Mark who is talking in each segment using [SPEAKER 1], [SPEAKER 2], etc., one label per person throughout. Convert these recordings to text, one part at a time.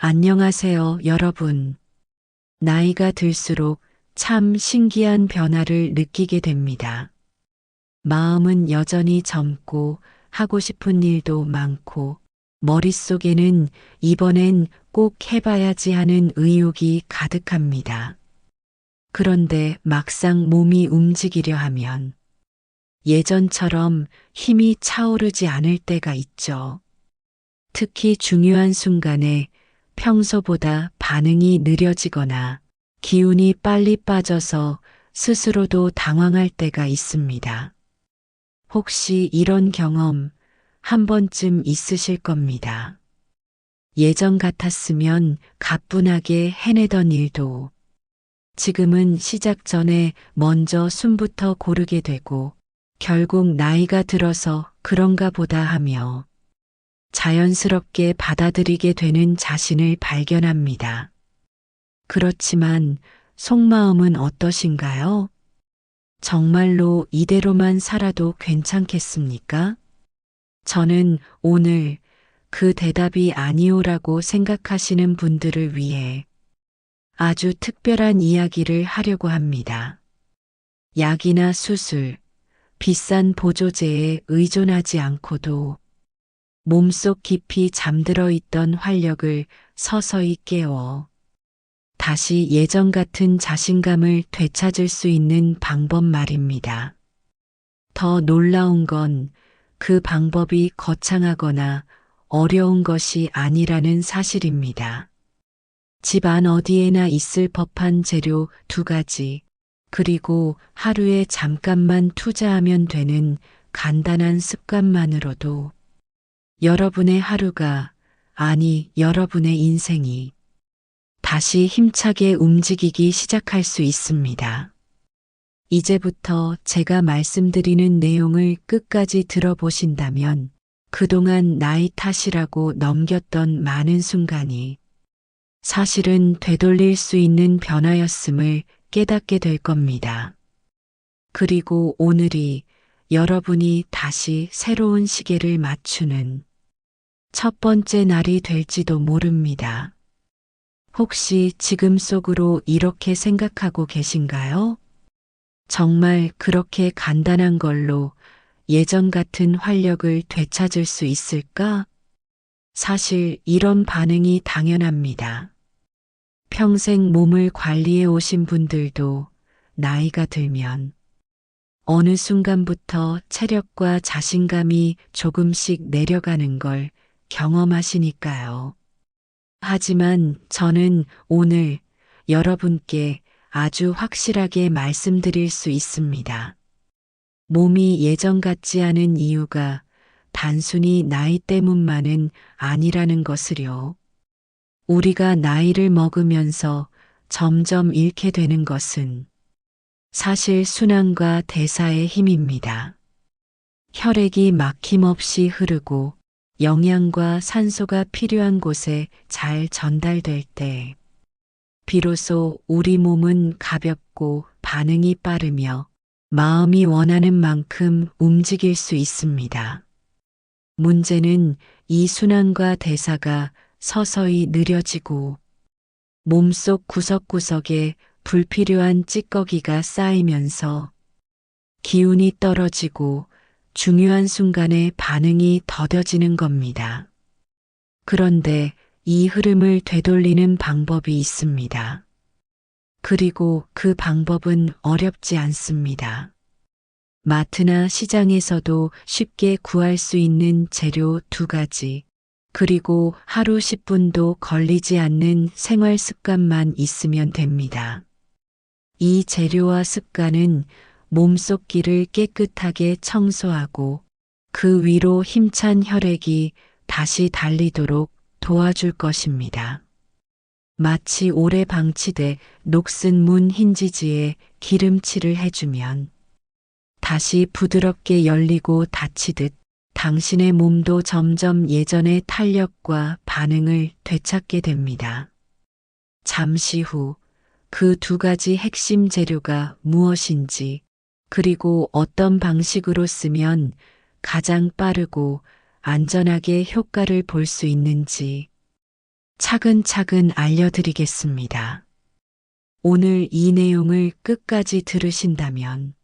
[SPEAKER 1] 안녕하세요, 여러분. 나이가 들수록 참 신기한 변화를 느끼게 됩니다. 마음은 여전히 젊고 하고 싶은 일도 많고 머릿속에는 이번엔 꼭 해봐야지 하는 의욕이 가득합니다. 그런데 막상 몸이 움직이려 하면 예전처럼 힘이 차오르지 않을 때가 있죠. 특히 중요한 순간에 평소보다 반응이 느려지거나 기운이 빨리 빠져서 스스로도 당황할 때가 있습니다. 혹시 이런 경험 한 번쯤 있으실 겁니다. 예전 같았으면 가뿐하게 해내던 일도 지금은 시작 전에 먼저 숨부터 고르게 되고 결국 나이가 들어서 그런가 보다 하며 자연스럽게 받아들이게 되는 자신을 발견합니다. 그렇지만 속마음은 어떠신가요? 정말로 이대로만 살아도 괜찮겠습니까? 저는 오늘 그 대답이 아니오라고 생각하시는 분들을 위해 아주 특별한 이야기를 하려고 합니다. 약이나 수술, 비싼 보조제에 의존하지 않고도 몸속 깊이 잠들어 있던 활력을 서서히 깨워 다시 예전 같은 자신감을 되찾을 수 있는 방법 말입니다. 더 놀라운 건 그 방법이 거창하거나 어려운 것이 아니라는 사실입니다. 집 안 어디에나 있을 법한 재료 2가지, 그리고 하루에 잠깐만 투자하면 되는 간단한 습관만으로도 여러분의 하루가, 아니 여러분의 인생이 다시 힘차게 움직이기 시작할 수 있습니다. 이제부터 제가 말씀드리는 내용을 끝까지 들어보신다면 그동안 나이 탓이라고 넘겼던 많은 순간이 사실은 되돌릴 수 있는 변화였음을 깨닫게 될 겁니다. 그리고 오늘이 여러분이 다시 새로운 시계를 맞추는 첫 번째 날이 될지도 모릅니다. 혹시 지금 속으로 이렇게 생각하고 계신가요? 정말 그렇게 간단한 걸로 예전 같은 활력을 되찾을 수 있을까? 사실 이런 반응이 당연합니다. 평생 몸을 관리해 오신 분들도 나이가 들면 어느 순간부터 체력과 자신감이 조금씩 내려가는 걸 경험하시니까요. 하지만 저는 오늘 여러분께 아주 확실하게 말씀드릴 수 있습니다. 몸이 예전 같지 않은 이유가 단순히 나이 때문만은 아니라는 것을요. 우리가 나이를 먹으면서 점점 잃게 되는 것은 사실 순환과 대사의 힘입니다. 혈액이 막힘없이 흐르고 영양과 산소가 필요한 곳에 잘 전달될 때 비로소 우리 몸은 가볍고 반응이 빠르며 마음이 원하는 만큼 움직일 수 있습니다. 문제는 이 순환과 대사가 서서히 느려지고 몸속 구석구석에 불필요한 찌꺼기가 쌓이면서 기운이 떨어지고 중요한 순간에 반응이 더뎌지는 겁니다. 그런데 이 흐름을 되돌리는 방법이 있습니다. 그리고 그 방법은 어렵지 않습니다. 마트나 시장에서도 쉽게 구할 수 있는 재료 2가지, 그리고 하루 10분도 걸리지 않는 생활 습관만 있으면 됩니다. 이 재료와 습관은 몸속 기를 깨끗하게 청소하고 그 위로 힘찬 혈액이 다시 달리도록 도와줄 것입니다. 마치 오래 방치돼 녹슨 문 힌지지에 기름칠을 해주면 다시 부드럽게 열리고 닫히듯 당신의 몸도 점점 예전의 탄력과 반응을 되찾게 됩니다. 잠시 후 그 2가지 핵심 재료가 무엇인지, 그리고 어떤 방식으로 쓰면 가장 빠르고 안전하게 효과를 볼 수 있는지 차근차근 알려드리겠습니다. 오늘 이 내용을 끝까지 들으신다면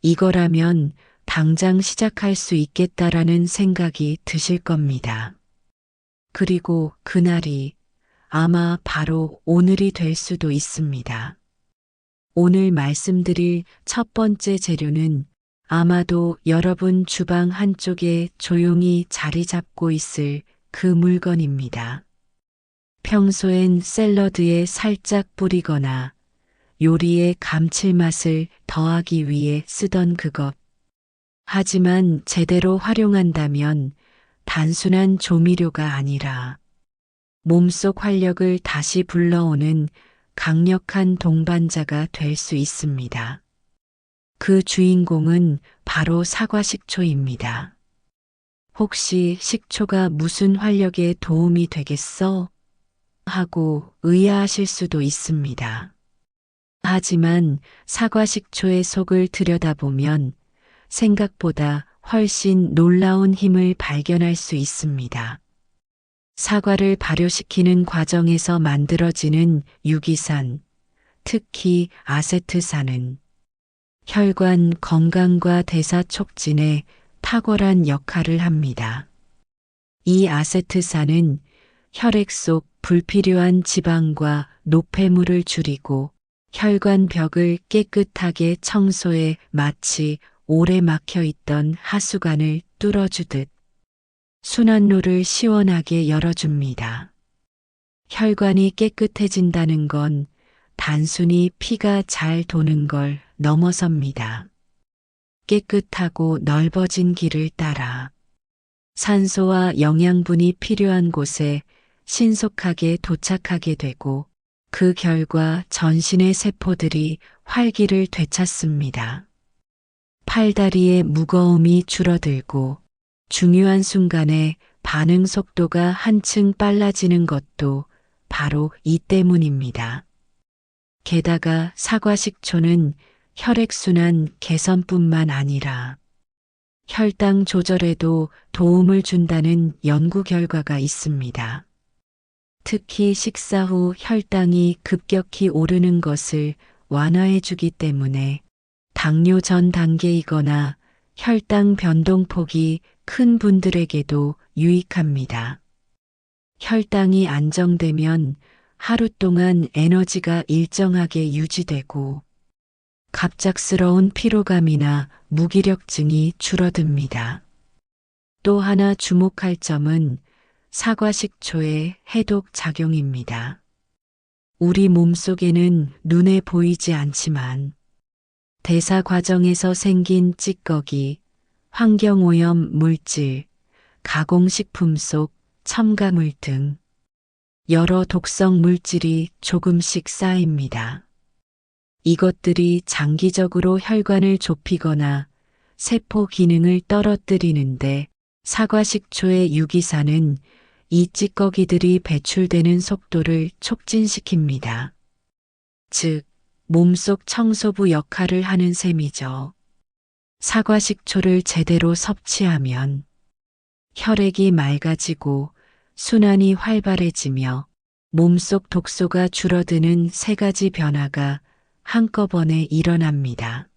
[SPEAKER 1] 이거라면 당장 시작할 수 있겠다라는 생각이 드실 겁니다. 그리고 그날이 아마 바로 오늘이 될 수도 있습니다. 오늘 말씀드릴 첫 번째 재료는 아마도 여러분 주방 한쪽에 조용히 자리 잡고 있을 그 물건입니다. 평소엔 샐러드에 살짝 뿌리거나 요리의 감칠맛을 더하기 위해 쓰던 그것. 하지만 제대로 활용한다면 단순한 조미료가 아니라 몸속 활력을 다시 불러오는 강력한 동반자가 될 수 있습니다. 그 주인공은 바로 사과식초입니다. 혹시 식초가 무슨 활력에 도움이 되겠어? 하고 의아하실 수도 있습니다. 하지만 사과식초의 속을 들여다보면 생각보다 훨씬 놀라운 힘을 발견할 수 있습니다. 사과를 발효시키는 과정에서 만들어지는 유기산, 특히 아세트산은 혈관 건강과 대사 촉진에 탁월한 역할을 합니다. 이 아세트산은 혈액 속 불필요한 지방과 노폐물을 줄이고 혈관벽을 깨끗하게 청소해 마치 오래 막혀 있던 하수관을 뚫어주듯 순환로를 시원하게 열어줍니다. 혈관이 깨끗해진다는 건 단순히 피가 잘 도는 걸 넘어섭니다. 깨끗하고 넓어진 길을 따라 산소와 영양분이 필요한 곳에 신속하게 도착하게 되고 그 결과 전신의 세포들이 활기를 되찾습니다. 팔다리의 무거움이 줄어들고 중요한 순간에 반응 속도가 한층 빨라지는 것도 바로 이 때문입니다. 게다가 사과식초는 혈액순환 개선뿐만 아니라 혈당 조절에도 도움을 준다는 연구 결과가 있습니다. 특히 식사 후 혈당이 급격히 오르는 것을 완화해 주기 때문에 당뇨 전 단계이거나 혈당 변동폭이 큰 분들에게도 유익합니다. 혈당이 안정되면 하루 동안 에너지가 일정하게 유지되고 갑작스러운 피로감이나 무기력증이 줄어듭니다. 또 하나 주목할 점은 사과식초의 해독 작용입니다. 우리 몸속에는 눈에 보이지 않지만 대사 과정에서 생긴 찌꺼기, 환경오염 물질, 가공식품 속 첨가물 등 여러 독성 물질이 조금씩 쌓입니다. 이것들이 장기적으로 혈관을 좁히거나 세포 기능을 떨어뜨리는데 사과식초의 유기산은 이 찌꺼기들이 배출되는 속도를 촉진시킵니다. 즉, 몸속 청소부 역할을 하는 셈이죠. 사과식초를 제대로 섭취하면 혈액이 맑아지고 순환이 활발해지며 몸속 독소가 줄어드는 세 가지 변화가 한꺼번에 일어납니다.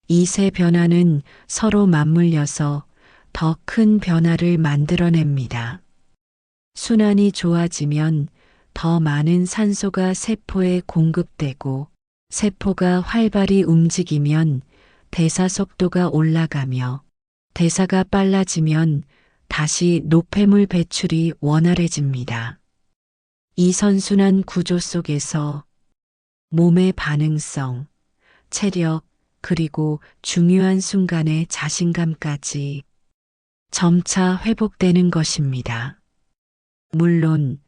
[SPEAKER 1] 이 세 변화는 서로 맞물려서 더 큰 변화를 만들어냅니다. 순환이 좋아지면 더 많은 산소가 세포에 공급되고 세포가 활발히 움직이면 대사 속도가 올라가며 대사가 빨라지면 다시 노폐물 배출이 원활해집니다. 이 선순환 구조 속에서 몸의 반응성, 체력, 그리고 중요한 순간의 자신감까지 점차 회복되는 것입니다. 물론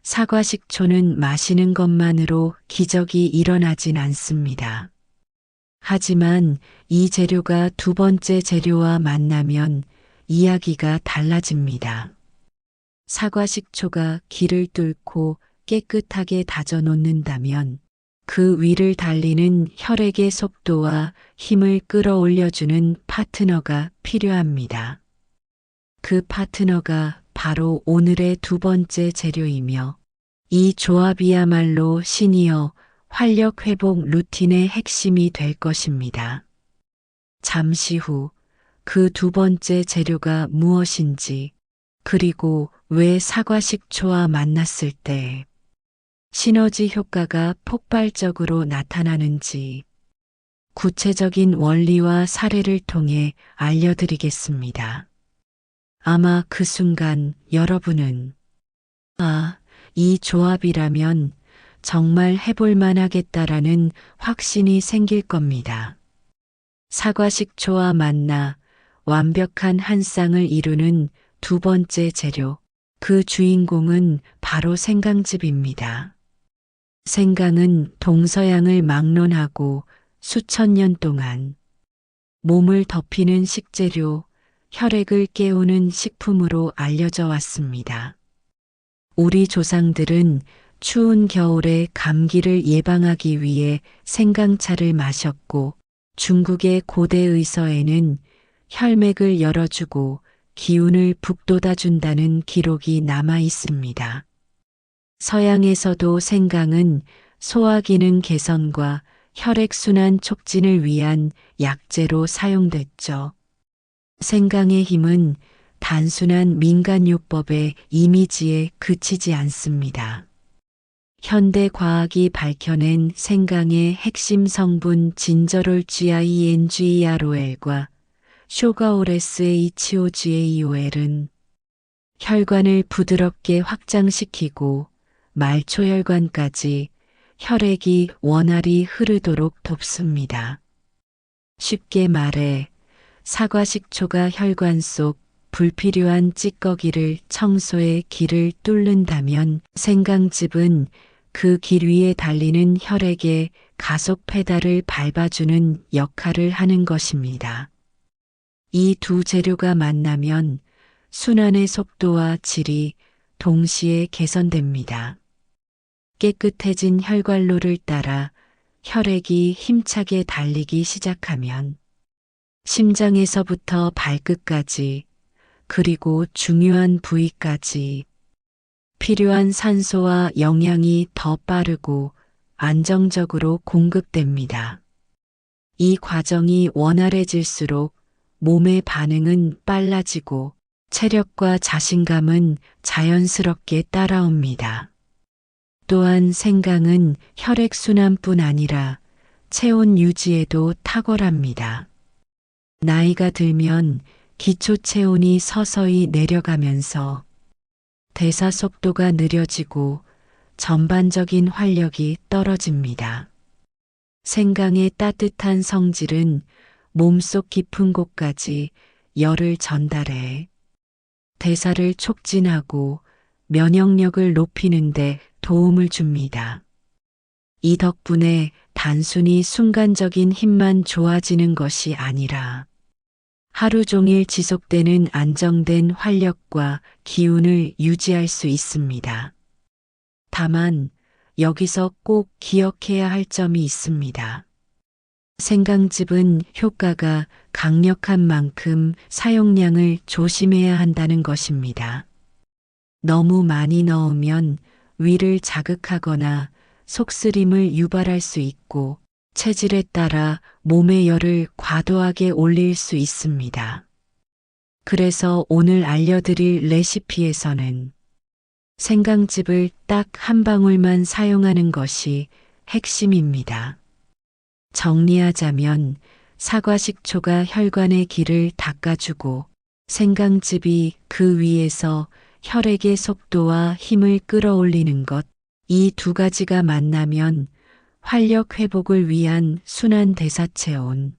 [SPEAKER 1] 사과식초는 마시는 것만으로 기적이 일어나진 않습니다. 하지만 이 재료가 두 번째 재료와 만나면 이야기가 달라집니다. 사과식초가 기를 뚫고 깨끗하게 다져 놓는다면 그 위를 달리는 혈액의 속도와 힘을 끌어올려주는 파트너가 필요합니다. 그 파트너가 바로 오늘의 두 번째 재료이며 이 조합이야말로 시니어 활력 회복 루틴의 핵심이 될 것입니다. 잠시 후 그 두 번째 재료가 무엇인지, 그리고 왜 사과식초와 만났을 때 시너지 효과가 폭발적으로 나타나는지 구체적인 원리와 사례를 통해 알려드리겠습니다. 아마 그 순간 여러분은 이 조합이라면 정말 해볼만 하겠다라는 확신이 생길 겁니다. 사과식초와 만나 완벽한 한 쌍을 이루는 두 번째 재료, 그 주인공은 바로 생강즙입니다. 생강은 동서양을 막론하고 수천 년 동안 몸을 덮이는 식재료, 혈액을 깨우는 식품으로 알려져 왔습니다. 우리 조상들은 추운 겨울에 감기를 예방하기 위해 생강차를 마셨고, 중국의 고대 의서에는 혈맥을 열어주고 기운을 북돋아준다는 기록이 남아 있습니다. 서양에서도 생강은 소화기능 개선과 혈액순환 촉진을 위한 약재로 사용됐죠. 생강의 힘은 단순한 민간요법의 이미지에 그치지 않습니다. 현대 과학이 밝혀낸 생강의 핵심 성분 진저롤 GINGEROL과 쇼가오레스 HOGAOL은 혈관을 부드럽게 확장시키고 말초혈관까지 혈액이 원활히 흐르도록 돕습니다. 쉽게 말해 사과식초가 혈관 속 불필요한 찌꺼기를 청소해 길을 뚫는다면, 생강즙은 그 길 위에 달리는 혈액의 가속 페달을 밟아주는 역할을 하는 것입니다. 이 두 재료가 만나면 순환의 속도와 질이 동시에 개선됩니다. 깨끗해진 혈관로를 따라 혈액이 힘차게 달리기 시작하면 심장에서부터 발끝까지, 그리고 중요한 부위까지 필요한 산소와 영양이 더 빠르고 안정적으로 공급됩니다. 이 과정이 원활해질수록 몸의 반응은 빨라지고 체력과 자신감은 자연스럽게 따라옵니다. 또한 생강은 혈액순환뿐 아니라 체온 유지에도 탁월합니다. 나이가 들면 기초 체온이 서서히 내려가면서 대사 속도가 느려지고 전반적인 활력이 떨어집니다. 생강의 따뜻한 성질은 몸속 깊은 곳까지 열을 전달해 대사를 촉진하고 면역력을 높이는 데 도움을 줍니다. 이 덕분에 단순히 순간적인 힘만 좋아지는 것이 아니라 하루 종일 지속되는 안정된 활력과 기운을 유지할 수 있습니다. 다만 여기서 꼭 기억해야 할 점이 있습니다. 생강즙은 효과가 강력한 만큼 사용량을 조심해야 한다는 것입니다. 너무 많이 넣으면 위를 자극하거나 속쓰림을 유발할 수 있고, 체질에 따라 몸의 열을 과도하게 올릴 수 있습니다. 그래서 오늘 알려드릴 레시피에서는 생강즙을 딱 한 방울만 사용하는 것이 핵심입니다. 정리하자면 사과식초가 혈관의 길을 닦아주고 생강즙이 그 위에서 혈액의 속도와 힘을 끌어올리는 것, 이 두 가지가 만나면 활력 회복을 위한 순환 대사체온,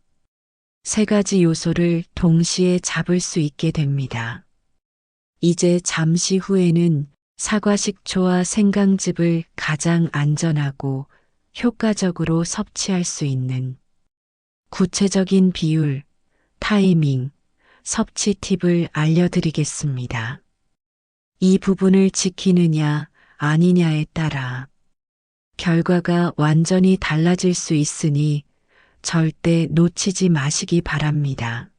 [SPEAKER 1] 세 가지 요소를 동시에 잡을 수 있게 됩니다. 이제 잠시 후에는 사과식초와 생강즙을 가장 안전하고 효과적으로 섭취할 수 있는 구체적인 비율, 타이밍, 섭취 팁을 알려드리겠습니다. 이 부분을 지키느냐 아니냐에 따라 결과가 완전히 달라질 수 있으니 절대 놓치지 마시기 바랍니다.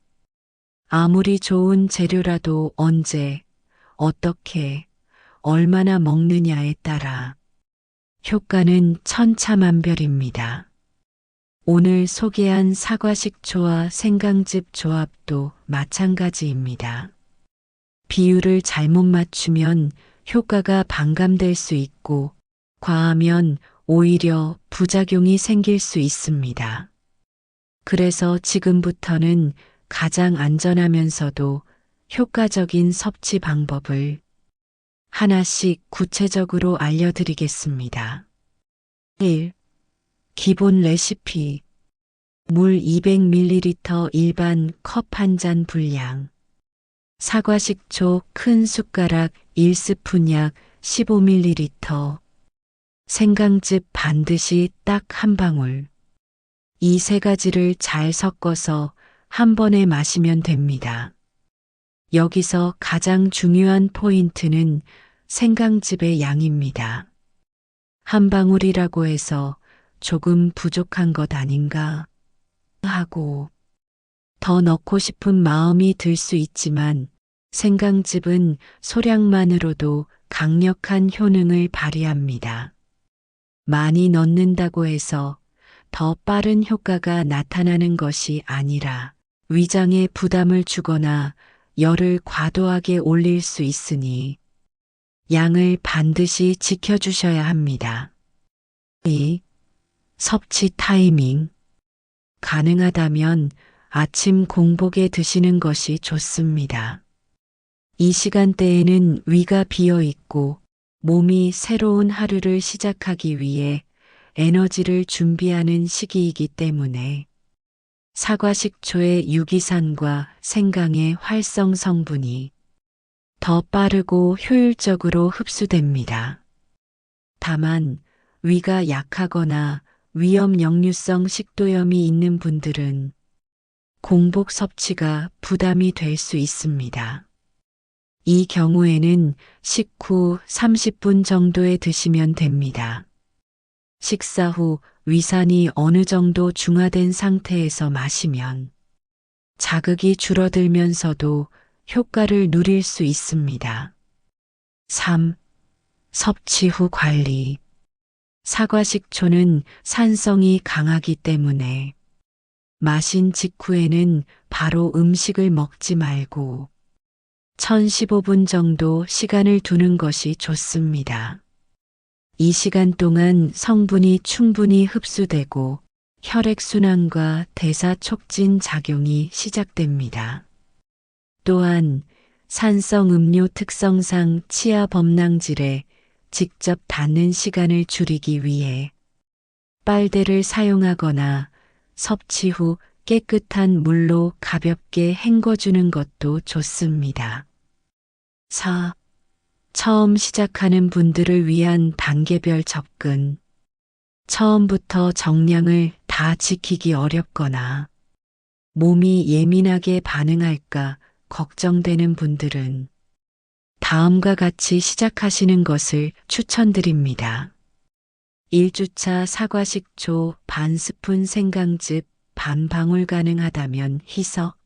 [SPEAKER 1] 아무리 좋은 재료라도 언제, 어떻게, 얼마나 먹느냐에 따라 효과는 천차만별입니다. 오늘 소개한 사과식초와 생강즙 조합도 마찬가지입니다. 비율을 잘못 맞추면 효과가 반감될 수 있고, 과하면 오히려 부작용이 생길 수 있습니다. 그래서 지금부터는 가장 안전하면서도 효과적인 섭취 방법을 하나씩 구체적으로 알려드리겠습니다. 1. 기본 레시피. 물 200ml 일반 컵 한 잔 분량. 사과식초 큰 숟가락 1스푼 약 15ml. 생강즙 반드시 딱 한 방울. 이 세 가지를 잘 섞어서 한 번에 마시면 됩니다. 여기서 가장 중요한 포인트는 생강즙의 양입니다. 한 방울이라고 해서 조금 부족한 것 아닌가 하고 더 넣고 싶은 마음이 들 수 있지만 생강즙은 소량만으로도 강력한 효능을 발휘합니다. 많이 넣는다고 해서 더 빠른 효과가 나타나는 것이 아니라 위장에 부담을 주거나 열을 과도하게 올릴 수 있으니 양을 반드시 지켜주셔야 합니다. 2. 섭취 타이밍. 가능하다면 아침 공복에 드시는 것이 좋습니다. 이 시간대에는 위가 비어 있고 몸이 새로운 하루를 시작하기 위해 에너지를 준비하는 시기이기 때문에 사과식초의 유기산과 생강의 활성 성분이 더 빠르고 효율적으로 흡수됩니다. 다만 위가 약하거나 위염 역류성 식도염이 있는 분들은 공복 섭취가 부담이 될 수 있습니다. 이 경우에는 식후 30분 정도에 드시면 됩니다. 식사 후 위산이 어느 정도 중화된 상태에서 마시면 자극이 줄어들면서도 효과를 누릴 수 있습니다. 3. 섭취 후 관리. 사과식초는 산성이 강하기 때문에 마신 직후에는 바로 음식을 먹지 말고 1015분 정도 시간을 두는 것이 좋습니다. 이 시간 동안 성분이 충분히 흡수되고 혈액순환과 대사 촉진 작용이 시작됩니다. 또한 산성 음료 특성상 치아 범낭질에 직접 닿는 시간을 줄이기 위해 빨대를 사용하거나 섭취 후 깨끗한 물로 가볍게 헹궈주는 것도 좋습니다. 4. 처음 시작하는 분들을 위한 단계별 접근. 처음부터 정량을 다 지키기 어렵거나 몸이 예민하게 반응할까 걱정되는 분들은 다음과 같이 시작하시는 것을 추천드립니다. 1주차 사과식초 반 스푼 생강즙 반 방울 가능하다면 희석.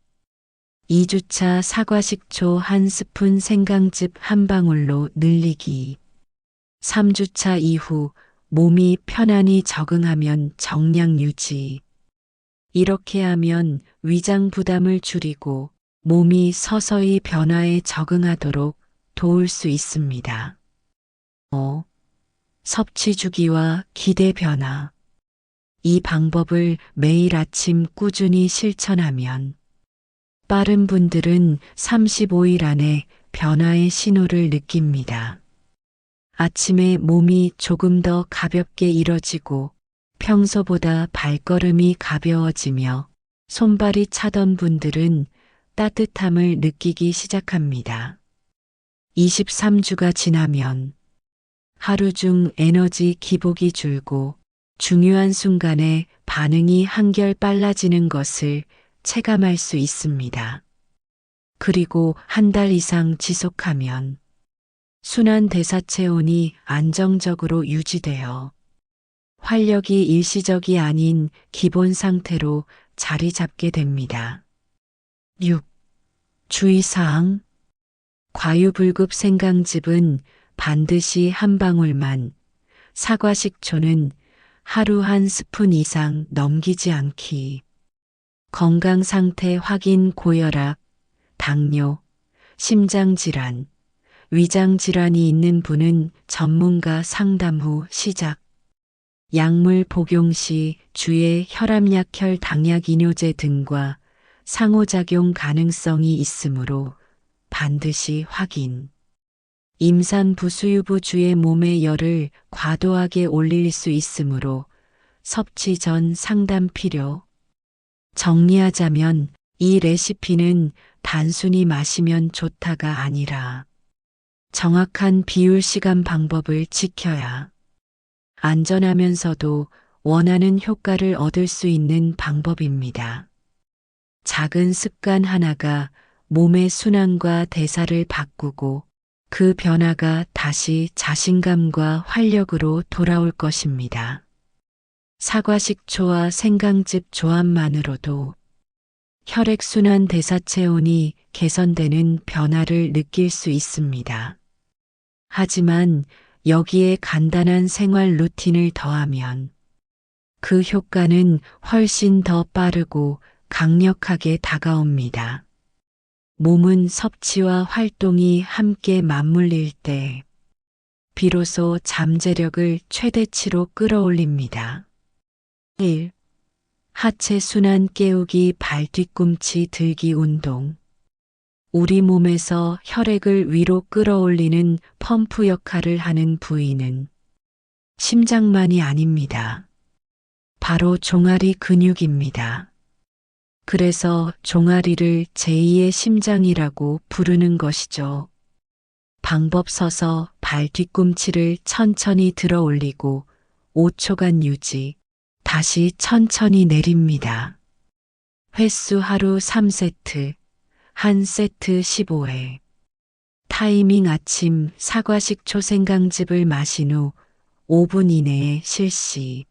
[SPEAKER 1] 2주차 사과식초 한 스푼 생강즙 한 방울로 늘리기. 3주차 이후 몸이 편안히 적응하면 정량 유지. 이렇게 하면 위장 부담을 줄이고 몸이 서서히 변화에 적응하도록 도울 수 있습니다. 5. 섭취 주기와 기대 변화. 이 방법을 매일 아침 꾸준히 실천하면 빠른 분들은 35일 안에 변화의 신호를 느낍니다. 아침에 몸이 조금 더 가볍게 일어지고 평소보다 발걸음이 가벼워지며 손발이 차던 분들은 따뜻함을 느끼기 시작합니다. 23주가 지나면 하루 중 에너지 기복이 줄고 중요한 순간에 반응이 한결 빨라지는 것을 체감할 수 있습니다. 그리고 한 달 이상 지속하면 순환 대사 체온이 안정적으로 유지되어 활력이 일시적이 아닌 기본 상태로 자리 잡게 됩니다. 6. 주의사항. 과유불급 생강즙은 반드시 한 방울만, 사과식초는 하루 한 스푼 이상 넘기지 않기. 건강 상태 확인 고혈압, 당뇨, 심장질환, 위장질환이 있는 분은 전문가 상담 후 시작. 약물 복용 시 주의 혈압약, 혈당약, 이뇨제 등과 상호작용 가능성이 있으므로 반드시 확인. 임산부수유부 주의 몸의 열을 과도하게 올릴 수 있으므로 섭취 전 상담 필요. 정리하자면 이 레시피는 단순히 마시면 좋다가 아니라 정확한 비율, 시간, 방법을 지켜야 안전하면서도 원하는 효과를 얻을 수 있는 방법입니다. 작은 습관 하나가 몸의 순환과 대사를 바꾸고 그 변화가 다시 자신감과 활력으로 돌아올 것입니다. 사과식초와 생강즙 조합만으로도 혈액순환, 대사체온이 개선되는 변화를 느낄 수 있습니다. 하지만 여기에 간단한 생활 루틴을 더하면 그 효과는 훨씬 더 빠르고 강력하게 다가옵니다. 몸은 섭취와 활동이 함께 맞물릴 때 비로소 잠재력을 최대치로 끌어올립니다. 1. 하체 순환 깨우기, 발 뒤꿈치 들기 운동. 우리 몸에서 혈액을 위로 끌어올리는 펌프 역할을 하는 부위는 심장만이 아닙니다. 바로 종아리 근육입니다. 그래서 종아리를 제2의 심장이라고 부르는 것이죠. 방법: 서서 발 뒤꿈치를 천천히 들어 올리고 5초간 유지, 다시 천천히 내립니다. 횟수 하루 3세트, 한 세트 15회. 타이밍: 아침 사과식초 생강즙을 마신 후 5분 이내에 실시.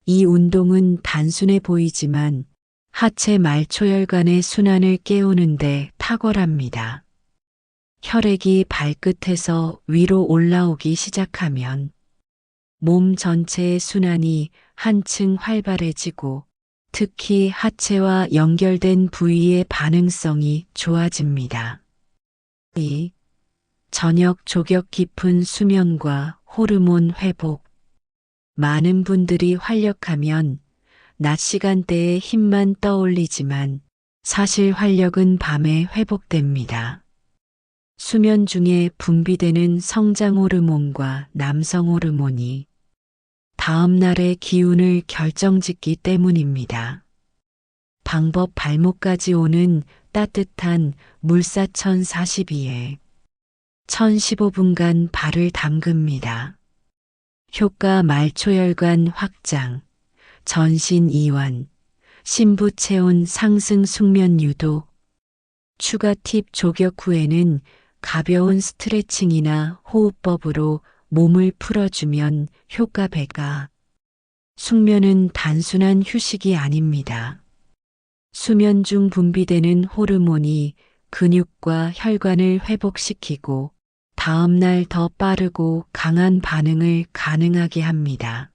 [SPEAKER 1] 이 운동은 단순해 보이지만 하체 말초혈관의 순환을 깨우는데 탁월합니다. 혈액이 발끝에서 위로 올라오기 시작하면 몸 전체의 순환이 한층 활발해지고 특히 하체와 연결된 부위의 반응성이 좋아집니다. 2. 저녁 조격, 깊은 수면과 호르몬 회복. 많은 분들이 활력하면 낮 시간대에 힘만 떠올리지만 사실 활력은 밤에 회복됩니다. 수면 중에 분비되는 성장 호르몬과 남성 호르몬이 다음 날의 기운을 결정짓기 때문입니다. 방법: 발목까지 오는 따뜻한 물사천 42에 1015분간 발을 담급니다. 효과: 말초혈관 확장, 전신 이완, 신부 체온 상승, 숙면 유도. 추가 팁: 조격 후에는 가벼운 스트레칭이나 호흡법으로 몸을 풀어주면 효과 배가. 숙면은 단순한 휴식이 아닙니다. 수면 중 분비되는 호르몬이 근육과 혈관을 회복시키고 다음날 더 빠르고 강한 반응을 가능하게 합니다.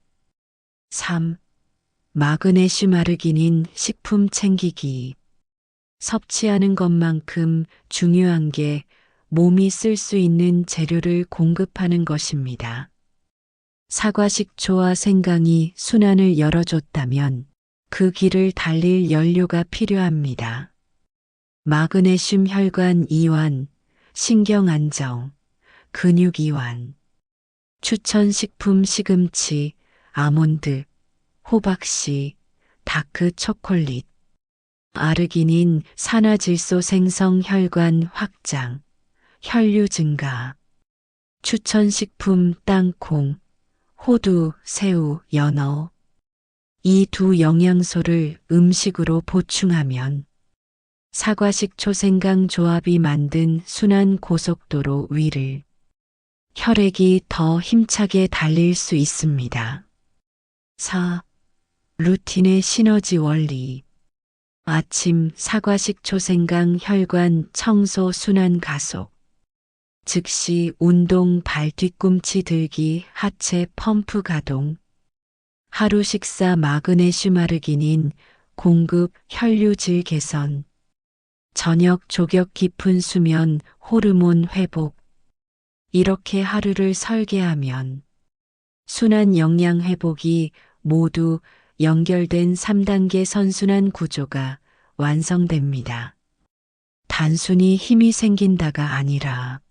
[SPEAKER 1] 3. 마그네슘 아르기닌 식품 챙기기. 섭취하는 것만큼 중요한 게 몸이 쓸 수 있는 재료를 공급하는 것입니다. 사과식초와 생강이 순환을 열어줬다면 그 길을 달릴 연료가 필요합니다. 마그네슘 혈관 이완, 신경 안정, 근육 이완. 추천 식품: 시금치, 아몬드, 호박씨, 다크 초콜릿. 아르기닌, 산화질소 생성, 혈관 확장, 혈류 증가. 추천 식품: 땅콩, 호두, 새우, 연어. 이 두 영양소를 음식으로 보충하면 사과식초 생강 조합이 만든 순환 고속도로 위를 혈액이 더 힘차게 달릴 수 있습니다. 4. 루틴의 시너지 원리. 아침 사과식초 생강 혈관 청소 순환 가속. 즉시 운동, 발 뒤꿈치 들기, 하체 펌프 가동, 하루 식사 마그네슘 아르기닌 공급, 혈류질 개선, 저녁 조격 깊은 수면, 호르몬 회복. 이렇게 하루를 설계하면 순환 영양 회복이 모두 연결된 3단계 선순환 구조가 완성됩니다. 단순히 힘이 생긴다가 아니라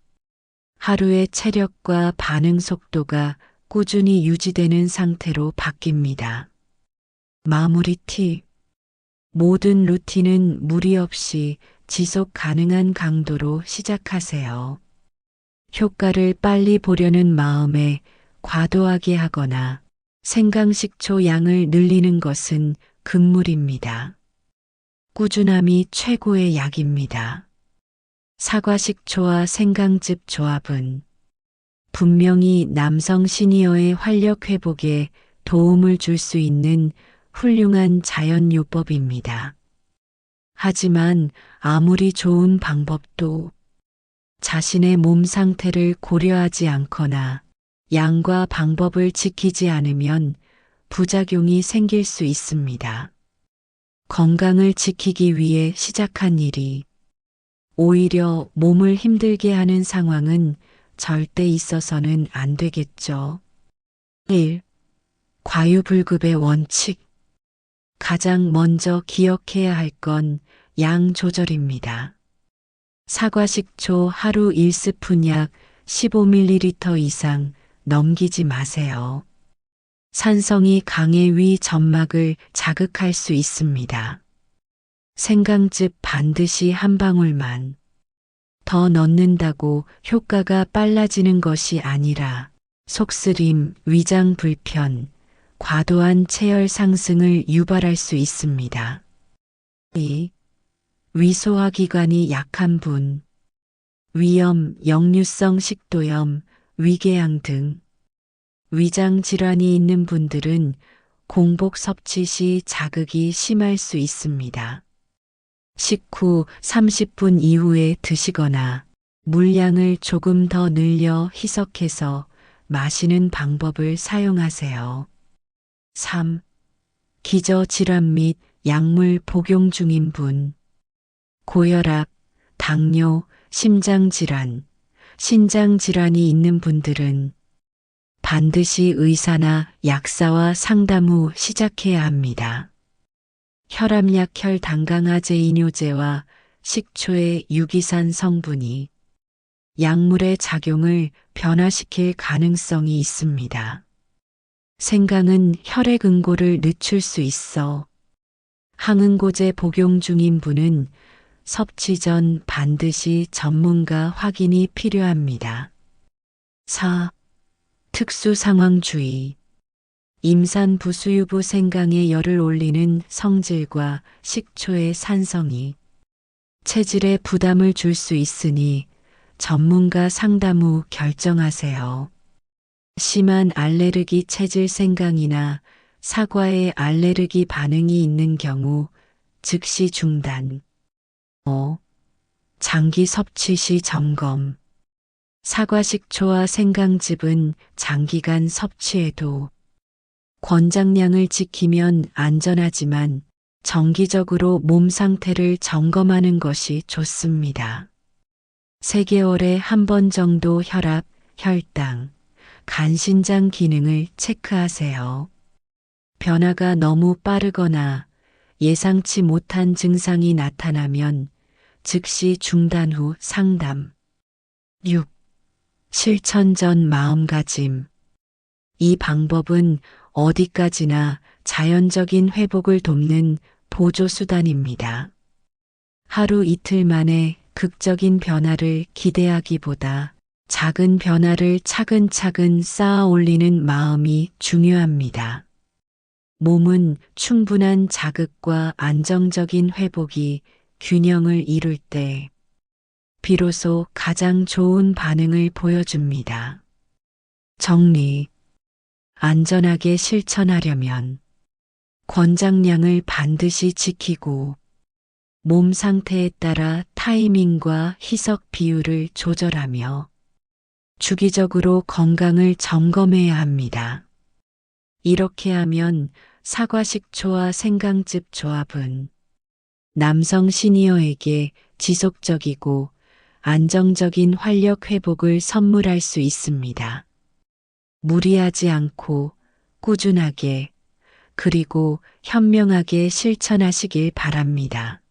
[SPEAKER 1] 하루의 체력과 반응 속도가 꾸준히 유지되는 상태로 바뀝니다. 마무리 팁. 모든 루틴은 무리 없이 지속 가능한 강도로 시작하세요. 효과를 빨리 보려는 마음에 과도하게 하거나 생강식초 양을 늘리는 것은 금물입니다. 꾸준함이 최고의 약입니다. 사과식초와 생강즙 조합은 분명히 남성 시니어의 활력 회복에 도움을 줄 수 있는 훌륭한 자연요법입니다. 하지만 아무리 좋은 방법도 자신의 몸 상태를 고려하지 않거나 양과 방법을 지키지 않으면 부작용이 생길 수 있습니다. 건강을 지키기 위해 시작한 일이 오히려 몸을 힘들게 하는 상황은 절대 있어서는 안 되겠죠. 1. 과유불급의 원칙. 가장 먼저 기억해야 할 건 양 조절입니다. 사과식초 하루 1스푼 약 15ml 이상 넘기지 마세요. 산성이 강해 위 점막을 자극할 수 있습니다. 생강즙 반드시 한 방울만 더 넣는다고 효과가 빨라지는 것이 아니라 속쓰림, 위장 불편, 과도한 체열 상승을 유발할 수 있습니다. 2. 위소화기관이 약한 분, 위염, 역류성 식도염, 위궤양 등 위장 질환이 있는 분들은 공복 섭취 시 자극이 심할 수 있습니다. 식후 30분 이후에 드시거나 물량을 조금 더 늘려 희석해서 마시는 방법을 사용하세요. 3. 기저질환 및 약물 복용 중인 분, 고혈압, 당뇨, 심장질환, 신장질환이 있는 분들은 반드시 의사나 약사와 상담 후 시작해야 합니다. 혈압약 혈당강아제 이뇨제와 식초의 유기산 성분이 약물의 작용을 변화시킬 가능성이 있습니다. 생강은 혈액 응고를 늦출 수 있어 항응고제 복용 중인 분은 섭취 전 반드시 전문가 확인이 필요합니다. 4. 특수 상황 주의. 임산부수유부 생강에 열을 올리는 성질과 식초의 산성이 체질에 부담을 줄 수 있으니 전문가 상담 후 결정하세요. 심한 알레르기 체질 생강이나 사과에 알레르기 반응이 있는 경우 즉시 중단. 5. 장기 섭취 시 점검. 사과식초와 생강즙은 장기간 섭취해도 권장량을 지키면 안전하지만 정기적으로 몸 상태를 점검하는 것이 좋습니다. 3개월에 한 번 정도 혈압, 혈당, 간신장 기능을 체크하세요. 변화가 너무 빠르거나 예상치 못한 증상이 나타나면 즉시 중단 후 상담. 6. 실천 전 마음가짐. 이 방법은 어디까지나 자연적인 회복을 돕는 보조수단입니다. 하루 이틀 만에 극적인 변화를 기대하기보다 작은 변화를 차근차근 쌓아 올리는 마음이 중요합니다. 몸은 충분한 자극과 안정적인 회복이 균형을 이룰 때 비로소 가장 좋은 반응을 보여줍니다. 정리. 안전하게 실천하려면 권장량을 반드시 지키고 몸 상태에 따라 타이밍과 희석 비율을 조절하며 주기적으로 건강을 점검해야 합니다. 이렇게 하면 사과식초와 생강즙 조합은 남성 시니어에게 지속적이고 안정적인 활력 회복을 선물할 수 있습니다. 무리하지 않고 꾸준하게 그리고 현명하게 실천하시길 바랍니다.